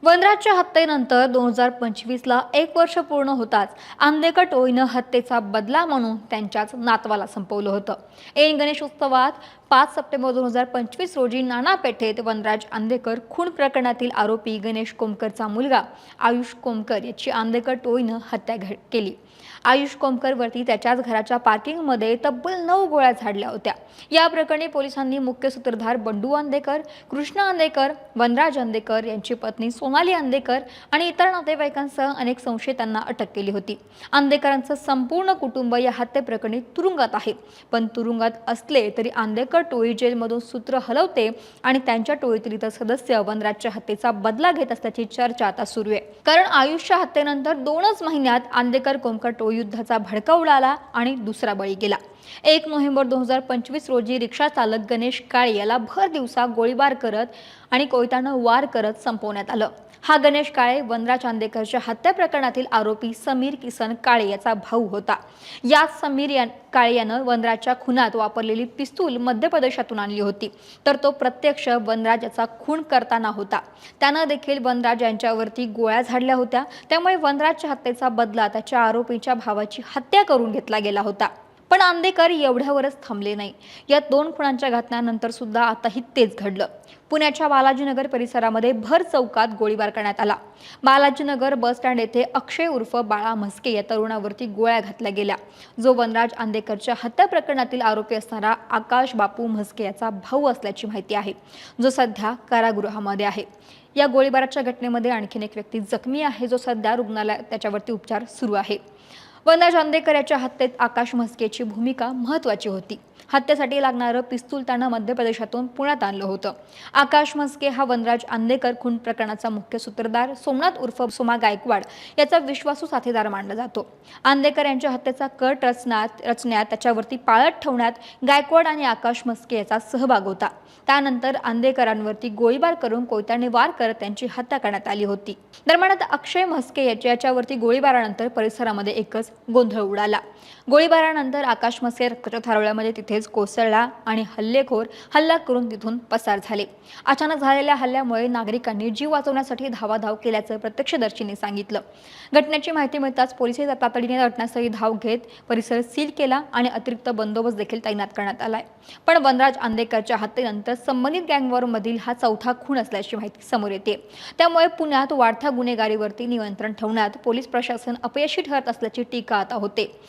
वनराजच्या हत्येनंतर 2025ला 1 वर्ष पूर्ण होताच आंदेकर टोळीनं हत्येचा बदला म्हणून त्यांच्याच नातवाला संपवलं होतं। ऐन गणेशोत्सवात 5 सप्टेंबर 2025 रोजी नाना पेठेत वनराज आंदेकर खून प्रकरणातील आरोपी गणेश कोमकरचा मुलगा आयुष कोमकर याची आंदेकर टोळीनं हत्या केली। आयुष कोमकरवरती त्याच्याच घराच्या पार्किंगमध्ये तब्बल 9 गोळ्या झाडल्या होत्या। या प्रकरणी पोलिसांनी मुख्य सूत्रधार बंडू आंदेकर, कृष्ण आंदेकर, वनराज आंदेकर यांची पत्नी सोनाली आंदेकर आणि इतर नातेवाईकांसह अनेक संशयितांना अटक केली होती। आंदेकरांचं संपूर्ण कुटुंब या हत्येप्रकरणी तुरुंगात आहे, पण तुरुंगात असले तरी आंदेकर टोळी जेलमधून सूत्र हलवते आणि त्यांच्या टोळीतील इतर सदस्य वनराजच्या हत्येचा बदला घेत असल्याची चर्चा आता सुरू आहे। कारण आयुषच्या हत्येनंतर 2च महिन्यात आंदेकर कोमकर टोळी युद्धाचा भडका उडाला आणि दुसरा बळी गेला। 1 नोव्हेंबर 2025 रोजी रिक्षा चालक गणेश काळे याला भर दिवसा गोळीबार करत आणि कोयत्यानं वार करत संपवण्यात आलं। हा गणेश काळे वनराज आंदेकरच्या हत्या प्रकरणातील आरोपी समीर किसन काळे याचा भाऊ होता। या काळे यानं वनराजच्या खुनात वापरलेली पिस्तूल मध्य प्रदेशातून आणली होती, तर तो प्रत्यक्ष वनराज याचा खून करताना होता। त्यानं देखील वनराज यांच्यावरती गोळ्या झाडल्या होत्या, त्यामुळे वनराजच्या हत्येचा बदला त्याच्या आरोपीच्या भावाची हत्या करून घेतला गेला होता। पण आंदेकर एवढ्यावरच थांबले नाही। या 2 खुनांच्या घटनांनंतर सुद्धा आताही तेच घडलं। पुण्याच्या बालाजीनगर परिसरामध्ये भर चौकात गोळीबार करण्यात आला। बालाजीनगर बस स्टँड येथे अक्षय उर्फ बाळा म्हस्के या तरुणावरती गोळ्या घातल्या गेल्या, जो वनराज आंदेकरच्या हत्या प्रकरणातील आरोपी असणारा आकाश बापू म्हस्के याचा भाऊ असल्याची माहिती आहे, जो सध्या कारागृहामध्ये आहे। या गोळीबाराच्या घटनेमध्ये आणखीन एक व्यक्ती जखमी आहे, जो सध्या रुग्णालयात त्याच्यावरती उपचार सुरू आहे। वनराज आंदेकर याच्या हत्येत आकाश म्हस्केची भूमिका महत्त्वाची होती। हत्येसाठी लागणारं पिस्तूल त्यानं मध्य प्रदेशातून पुण्यात आणलं होतं। आकाश म्हस्के हा वनराज आंदेकर खून प्रकरणाचा मुख्य सूत्रधार सोमनाथ उर्फ सोमा गायकवाड याचा विश्वासू साथीदार मानला जातो। आंदेकर यांच्या हत्येचा कट रचण्यात त्याच्यावरती पाळत ठेवण्यात गायकवाड आणि आकाश म्हस्के याचा सहभाग होता। त्यानंतर आंदेकरांवरती गोळीबार करून कोयत्याने वार करत त्यांची हत्या करण्यात आली होती। दरम्यान आता अक्षय म्हस्के याच्यावरती गोळीबारानंतर परिसरामध्ये एकच गोंधळ उडाला। गोळीबारानंतर आकाश म्हस्के रक्ताच्या थारोळ्यामध्ये तिथेच कोसळला आणि हल्लेखोर हल्ला करून तिथून पसार झाले। अचानक झालेल्या हल्ल्यामुळे नागरिकांनी जीव वाचवण्यासाठी धावाधाव केल्याचं प्रत्यक्षदर्शींनी सांगितलं। घटनेची माहिती मिळताच पोलिस तातडीने घटनास्थळी धाव घेत परिसर सील केला आणि अतिरिक्त बंदोबस्त देखील तैनात करण्यात आलाय। पण वनराज आंदेकरच्या हत्येनंतर संबंधित गँगवॉरमधील हा 4था खून असल्याची माहिती समोर येते। त्यामुळे पुण्यात वाढत्या गुन्हेगारीवरती नियंत्रण ठेवण्यात पोलीस प्रशासन अपयशी ठरत असल्याची टीका आता होते।